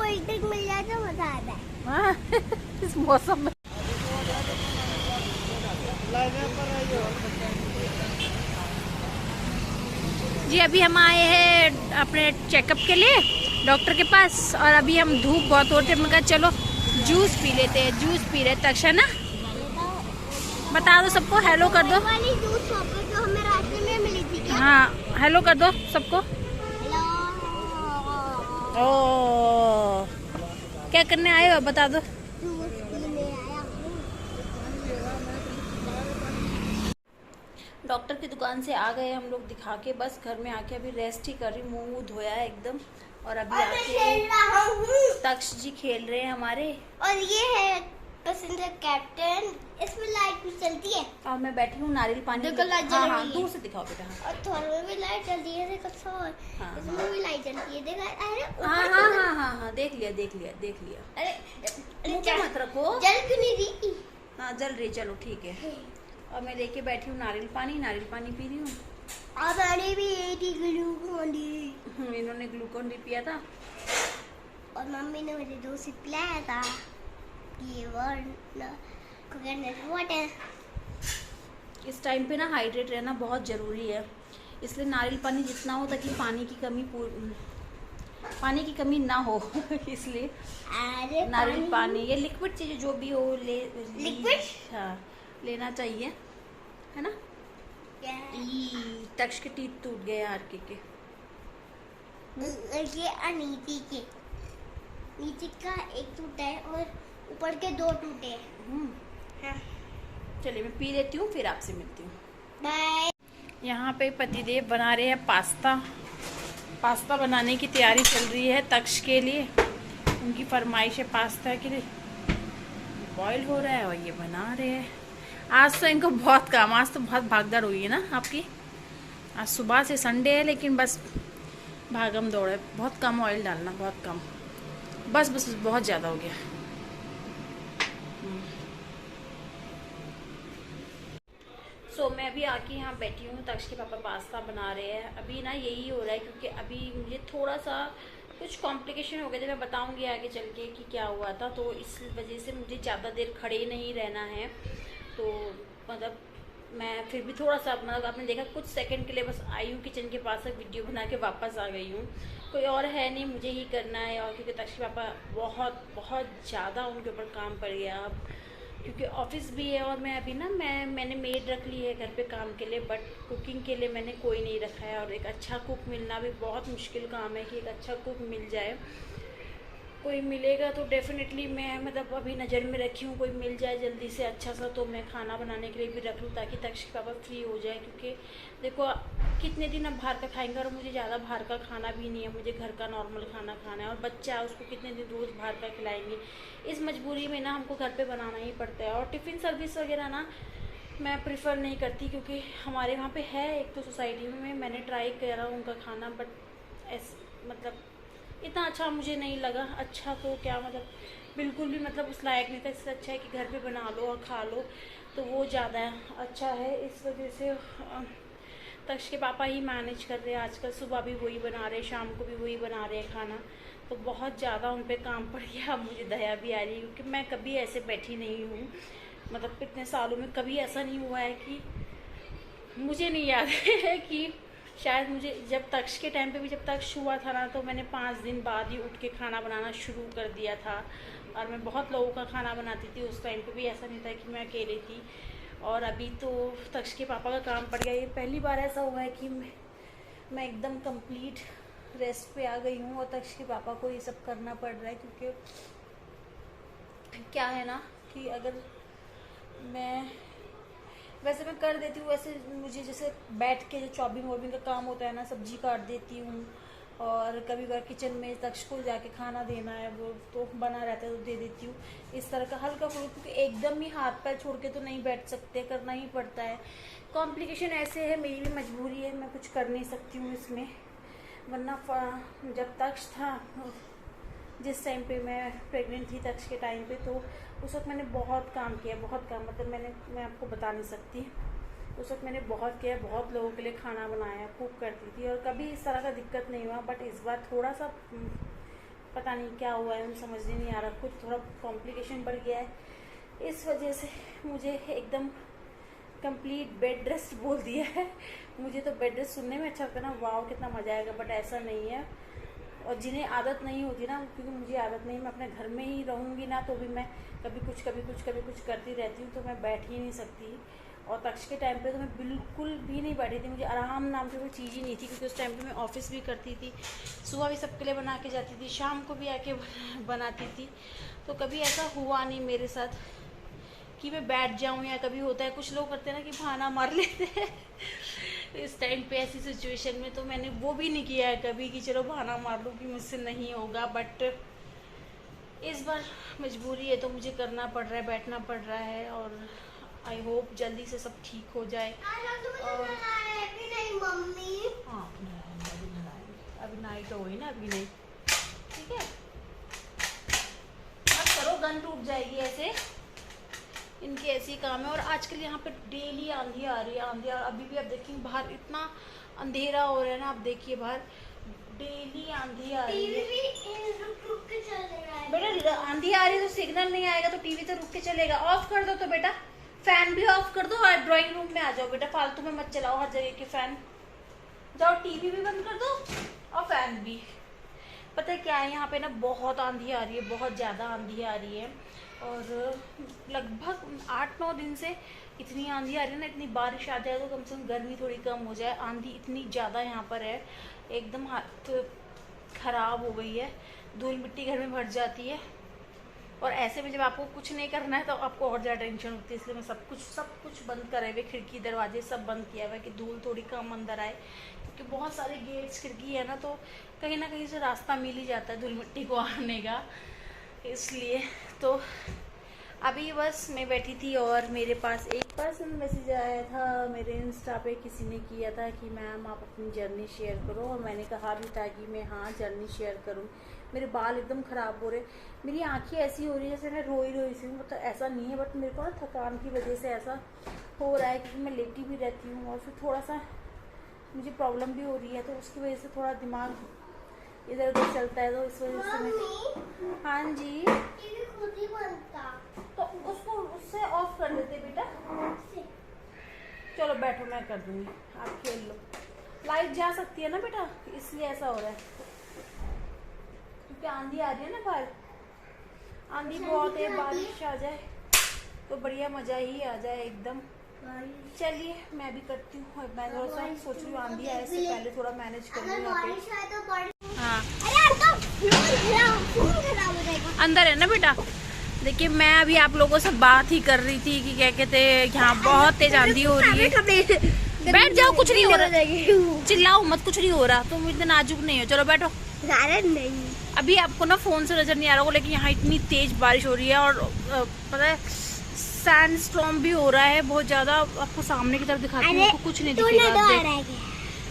Cold drink मिल जाए तो मजा आता है। हाँ इस मौसम में। जी अभी हम आए हैं अपने चेकअप के लिए डॉक्टर के पास, और अभी हम धूप बहुत होते हैं, मैं कहा चलो जूस पी लेते हैं। जूस पी रहे तक्षा ना, बता दो सबको, हेलो कर दो। वाली जूस शॉप है जो हमें रास्ते में मिली थी क्या? हाँ हेलो कर दो सबको। हेलो। ओ क्या करने आए हो बता दो। जूस पीने आया हूँ। डॉक्टर की दुकान से आ गए हम लोग दिखा के, बस घर में आके अभी रेस्ट ही कर रही, मुंह वूह धोया है एकदम, और अभी और मैं खेल रहा हूँ। तक्ष जी खेल रहे हैं हमारे, और ये है पसंदीदा कैप्टन, इसमें लाइट भी चलती है। और मैं बैठी हूँ नारियल पानी। देखो लाइट जल हाँ रही हाँ है। दूर से दिखाओ बेटा। और थोड़े में भी लाइट जलती है, देखो थोड़ हाँ, इसमें भी लाइट जलती है, देखा? अरे हाँ ऊपर हाँ तो- हाँ हाँ हाँ देख लिया देख लिया देख लिया। अरे मुझे मत रखो। जल क्यों नहीं रही? हाँ जल रही, चलो ठीक है। और मैं लेके बैठी हूँ नारियल पानी पी रही हूँ। और मैंने भी ये ग्लूकोन डी, इन्होंने ग्लूकोन डी पिया था, और मम्मी ने मुझे 2 सिप पिलाया था। ये कोकोनट वाटर। इस टाइम पे ना हाइड्रेट रहना बहुत ज़रूरी है, इसलिए नारियल पानी जितना हो ताकि पानी की कमी ना हो इसलिए अरे नारियल पानी या लिक्विड चीज़ जो भी हो लिक्विड? हाँ लेना चाहिए, है ना। तक्ष के टीथ टूट गए यार के। ये अनीति के नीचे का एक टूटा है और ऊपर के 2 टूटे हैं। हाँ। चलिए मैं पी लेती हूँ फिर आपसे मिलती हूँ। बाय। यहाँ पे पतिदेव बना रहे हैं पास्ता बनाने की तैयारी चल रही है तक्ष के लिए, उनकी फरमाइश है पास्ता के लिए। बॉईल हो रहा है और ये बना रहे हैं। आज तो इनको बहुत काम, आज तो बहुत भागदौड़ हुई है ना आपकी। आज सुबह से संडे है लेकिन बस भागम दौड़ है, बहुत कम ऑयल डालना, बहुत कम, बस बहुत ज़्यादा हो गया। सो मैं अभी आके यहाँ बैठी हूँ, तक्ष के पापा पास्ता बना रहे हैं। अभी ना यही हो रहा है क्योंकि अभी मुझे थोड़ा सा कुछ कॉम्प्लिकेशन हो गए थे, मैं बताऊँगी आगे चल के कि क्या हुआ था, तो इस वजह से मुझे ज़्यादा देर खड़े नहीं रहना है। तो मतलब मैं फिर भी थोड़ा सा मतलब आपने देखा कुछ सेकंड के लिए बस आई हूँ किचन के पास, वीडियो बना के वापस आ गई हूँ। कोई और है नहीं, मुझे ही करना है। और क्योंकि तक्ष के पापा बहुत ज़्यादा उनके ऊपर काम पड़ गया अब, क्योंकि ऑफिस भी है, और मैं अभी ना मैंने मेड रख ली है घर पे काम के लिए, बट कुकिंग के लिए मैंने कोई नहीं रखा है। और एक अच्छा कुक मिलना भी बहुत मुश्किल काम है कि एक अच्छा कुक मिल जाए। कोई मिलेगा तो डेफिनेटली मैं मतलब अभी नज़र में रखी हूँ, कोई मिल जाए जल्दी से अच्छा सा तो मैं खाना बनाने के लिए भी रख लूँ ताकि तक्ष के पापा फ्री हो जाए। क्योंकि देखो कितने दिन अब बाहर का खाएंगे, और मुझे ज़्यादा बाहर का खाना भी नहीं है, मुझे घर का नॉर्मल खाना खाना है। और बच्चा है उसको कितने दिन रोज़ बाहर का खिलाएंगे, इस मजबूरी में ना हमको घर पर बनाना ही पड़ता है। और टिफ़िन सर्विस वगैरह ना मैं प्रेफर नहीं करती, क्योंकि हमारे वहाँ पे है एक तो सोसाइटी में, मैंने ट्राई करा उनका खाना, बट मतलब इतना अच्छा मुझे नहीं लगा। अच्छा तो क्या मतलब बिल्कुल भी मतलब उस लायक नहीं था। इससे अच्छा है कि घर पे बना लो और खा लो, तो वो ज़्यादा अच्छा है। इस वजह से तक्ष के पापा ही मैनेज कर रहे हैं आजकल, सुबह भी वही बना रहे हैं, शाम को भी वही बना रहे हैं खाना, तो बहुत ज़्यादा उन पर काम पड़ गया। अब मुझे दया भी आ रही है क्योंकि मैं कभी ऐसे बैठी नहीं हूँ, मतलब इतने सालों में कभी ऐसा नहीं हुआ है कि मुझे नहीं याद है कि शायद मुझे जब तक्ष के टाइम पे भी जब तक्ष हुआ था ना, तो मैंने 5 दिन बाद ही उठ के खाना बनाना शुरू कर दिया था। और मैं बहुत लोगों का खाना बनाती थी उस टाइम पे भी, ऐसा नहीं था कि मैं अकेली थी। और अभी तो तक्ष के पापा का काम पड़ गया। ये पहली बार ऐसा हुआ है कि मैं एकदम कंप्लीट रेस्ट पे आ गई हूँ और तक्ष के पापा को ये सब करना पड़ रहा है। क्योंकि क्या है ना कि अगर मैं वैसे मैं कर देती हूँ, वैसे मुझे जैसे बैठ के जो चॉपिंग वॉपिंग का काम होता है ना, सब्जी काट देती हूँ, और कभी बार किचन में तक्ष को जाके खाना देना है वो तो बना रहता है तो दे देती हूँ। इस तरह का हल्का फुल्का, क्योंकि एकदम ही हाथ पैर छोड़ के तो नहीं बैठ सकते, करना ही पड़ता है। कॉम्प्लिकेशन ऐसे है, मेरी भी मजबूरी है, मैं कुछ कर नहीं सकती हूँ इसमें। वरना जब तक्ष था, जिस टाइम पे मैं प्रेग्नेंट थी तक्ष के टाइम पे, तो उस वक्त मैंने बहुत काम किया, बहुत काम, मतलब मैं आपको बता नहीं सकती। उस वक्त मैंने बहुत किया, बहुत लोगों के लिए खाना बनाया, कुक करती थी, और कभी इस तरह का दिक्कत नहीं हुआ। बट इस बार थोड़ा सा पता नहीं क्या हुआ है, मुझे समझ नहीं आ रहा, कुछ थोड़ा कॉम्प्लिकेशन बढ़ गया है, इस वजह से मुझे एकदम कंप्लीट बेड रेस्ट बोल दिया है। मुझे तो बेड रेस्ट सुनने में अच्छा लगता है ना, वाव कितना मज़ा आएगा, बट ऐसा नहीं है। और जिन्हें आदत नहीं होती ना, क्योंकि मुझे आदत नहीं, मैं अपने घर में ही रहूँगी ना तो भी मैं कभी कुछ करती रहती हूँ, तो मैं बैठ ही नहीं सकती। और तक्ष के टाइम पे तो मैं बिल्कुल भी नहीं बैठी थी, मुझे आराम नाम की कोई चीज़ ही नहीं थी, क्योंकि उस टाइम पे मैं ऑफिस भी करती थी, सुबह भी सबके लिए बना के जाती थी, शाम को भी आके बनाती थी। तो कभी ऐसा हुआ नहीं मेरे साथ कि मैं बैठ जाऊँ, या कभी होता है कुछ लोग करते हैं ना कि बहाना मार लेते हैं इस टाइम पे ऐसी सिचुएशन में, तो मैंने वो भी नहीं किया है कभी कि चलो बहाना मार लूँ कि मुझसे नहीं होगा। बट इस बार मजबूरी है तो मुझे करना पड़ रहा है, बैठना पड़ रहा है, और आई होप जल्दी से सब ठीक हो जाए। और मम्मी हाँ अभी नाइट हो गई ना, अभी नहीं, ठीक है मत करो, गन टूट जाएगी ऐसे, इनके ऐसे ही काम है। और आजकल यहाँ पे डेली आंधी आ रही है, आंधी अभी भी आप देखेंगे बाहर इतना अंधेरा हो रहा है ना, आप देखिए बाहर डेली आंधी आ रही है। रुक के चल रहा है बेटा आंधी आ रही है तो सिग्नल नहीं आएगा तो टीवी तो रुक के चलेगा। ऑफ कर दो तो बेटा, फैन भी ऑफ कर दो, और ड्राइंग रूम में आ जाओ बेटा, फालतू में मत चलाओ हर जगह के फैन, जाओ टीवी भी बंद कर दो और फैन भी। पता है क्या है, यहाँ पे ना बहुत आंधी आ रही है, बहुत ज़्यादा आंधी आ रही है, और लगभग 8-9 दिन से इतनी आंधी आ रही है ना, इतनी बारिश आ जाए तो कम से कम गर्मी थोड़ी कम हो जाए। आंधी इतनी ज़्यादा यहाँ पर है, एकदम हालत ख़राब हो गई है, धूल मिट्टी घर में भर जाती है। और ऐसे में जब आपको कुछ नहीं करना है तो आपको और ज़्यादा टेंशन होती है, इसलिए मैं सब कुछ बंद करे हुए, खिड़की दरवाजे सब बंद किया हुआ है कि धूल थोड़ी कम अंदर आए, क्योंकि बहुत सारे गेट्स खिड़की है ना, तो कहीं ना कहीं से रास्ता मिल ही जाता है धूल मिट्टी को आने का। इसलिए तो अभी बस मैं बैठी थी और मेरे पास एक पर्सनल मैसेज आया था मेरे इंस्टा पे, किसी ने किया था कि मैम आप अपनी जर्नी शेयर करो, और मैंने कहा भी था कि मैं हाँ जर्नी शेयर करूँ। मेरे बाल एकदम ख़राब हो रहे, मेरी आंखें ऐसी हो रही है जैसे मैं रोई सी हूँ, मतलब ऐसा नहीं है, बट मेरे को ना थकान की वजह से ऐसा हो रहा है, क्योंकि मैं लेटी भी रहती हूँ और फिर थोड़ा सा मुझे प्रॉब्लम भी हो रही है, तो उसकी वजह से थोड़ा दिमाग इधर उधर चलता है, तो इस वजह से मैं। हाँ जी, खुद ही बनता तो उसको उससे ऑफ कर देते बेटा, चलो बैठो मैं कर दूंगी, आप खेल लो। लाइट जा सकती है ना बेटा, इसलिए ऐसा हो रहा है, क्योंकि आंधी आ रही है ना बाहर, आंधी बहुत है, बारिश आ जाए तो बढ़िया मज़ा ही आ जाए एकदम। चलिए मैं भी करती हूँ, मैं थोड़ा सा सोच रही हूँ आंधी आए से पहले थोड़ा मैनेज कर लूँ यहाँ पे। हाँ अंदर है ना बेटा। देखिए मैं अभी आप लोगों से बात ही कर रही थी कि क्या कहते हैं, यहाँ बहुत तेज आंधी हो रही है। बैठ जाओ, कुछ नहीं हो रहा, चिल्लाओ मत, कुछ नहीं हो रहा, तुम इतने नाजुक नहीं हो, चलो बैठो। नहीं अभी आपको ना फोन से नजर नहीं आ रहा होगा, लेकिन यहाँ इतनी तेज बारिश हो रही है, और पता है सैंड स्टॉर्म भी हो रहा है बहुत ज्यादा। आपको सामने की तरफ दिखाती हूँ, आपको कुछ नहीं दिखेगा,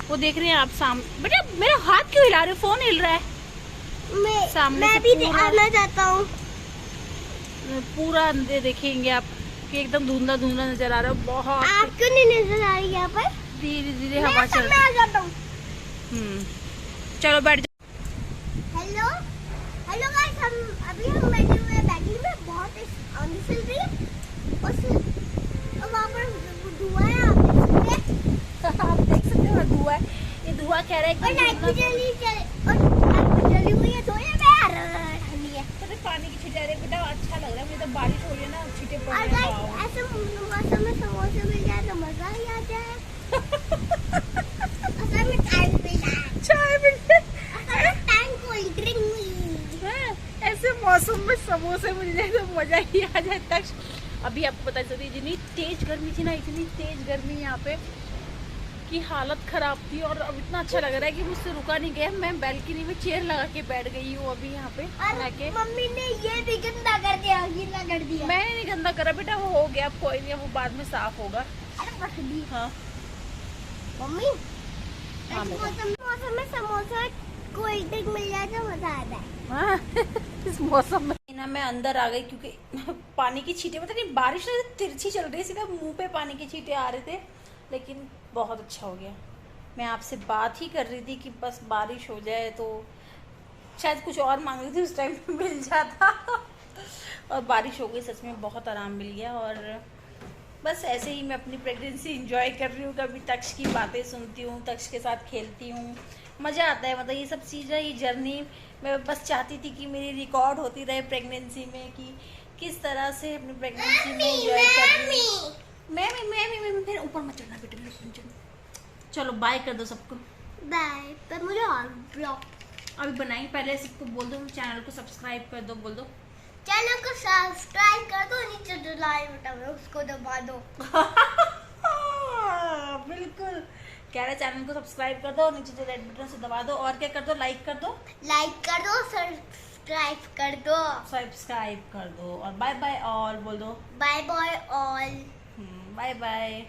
वो देख रहे हैं आप सामने। बेटा मेरा हाथ क्यों हिला रहे हो, फोन हिल रहा है सामने मैं भी आना चाहता हूँ। पूरा अंधेर देखेंगे आप कि एकदम धुंधला धुंधला नजर आ रहा है बहुत। आप क्यों नहीं नजर आ रही यहाँ पर? धीरे धीरे हवा चल मैं आ जाता हूँ। चलो बैठ जाओ। हेलो हेलो गाइस, हम बैठे हुए हैं बैठने में, बहुत आंधी चल रही है, और वहाँ पर धुआं है, आप देख सकते हैं। आप देख सकते हो धुआं है, ये धुआं कह रहा है और लाइट भी जली हुई है, तो ये ठंडी है। तो पानी की छींटे आ रही है बेटा, अच्छा लग रहा है मुझे, तो बारिश हो रही है ना, छींटे पड़ रही हैं। ऐसे मौसम में समोसे मिल जाए तो मजा ही आ जाए। असल में चाय मिल जाए, चाय मिल जाए, कोल्ड ड्रिंक, ऐसे मौसम में समोसे मिल जाए तो मजा ही आ जाए। तक अभी आपको पता चली जितनी तेज गर्मी थी ना, इतनी तेज गर्मी यहाँ पे की हालत खराब थी, और अब इतना अच्छा लग रहा है कि मुझसे रुका नहीं गया। मैं बैल्कनी में चेयर लगा के बैठ गई हूँ अभी यहाँ पे आके। मम्मी ने ये भी गंदा कर दिया, गीला कर दिया। मैंने नहीं गंदा करा बेटा, वो हो गया, कोई नहीं, वो बाद में साफ होगा। हाँ मम्मी, मौसम में समोसा कोल्ड ड्रिंक मिल जाए तो मजा आ जाए। इस मौसम में ना मैं अंदर आ गई, क्योंकि पानी की छींटे, पता नहीं बारिश ना तिरछी चल रही, सीधा मुंह पे पानी की छींटे आ रहे थे, लेकिन बहुत अच्छा हो गया। मैं आपसे बात ही कर रही थी कि बस बारिश हो जाए तो शायद कुछ और मांग रही थी उस टाइम पे मिल जाता। और बारिश हो गई, सच में बहुत आराम मिल गया। और बस ऐसे ही मैं अपनी प्रेगनेंसी इंजॉय कर रही हूँ। कभी तक्ष की बातें सुनती हूँ, तक्ष के साथ खेलती हूँ, मज़ा आता है। मतलब ये सब चीज़ें, ये जर्नी मैं बस चाहती थी कि मेरी रिकॉर्ड होती रहे प्रेगनेंसी में, कि किस तरह से अपनी प्रेगनेंसी में इंजॉय कर रही हूँ। मैं फिर ऊपर मत चढ़ना बेटे, मेरे सुन चलो। चलो बाय कर दो सबको। बाय। पर मुझे और ब्लॉग अभी बनाई, पहले सबको बोल दो चैनल को सब्सक्राइब कर दो, बोल दो। चैनल को सब्सक्राइब कर दो, नीचे जो लाल बटन है उसको दबा दो। बिल्कुल कह रहे चैनल को सब्सक्राइब कर दो, नीचे जो रेड बटन से दबा दो, और क्या कर दो, लाइक कर दो, लाइक कर दो, सब्सक्राइब कर दो, सब्सक्राइब कर दो, और बाय बाय ऑल बोल दो। Bye bye all. Bye bye.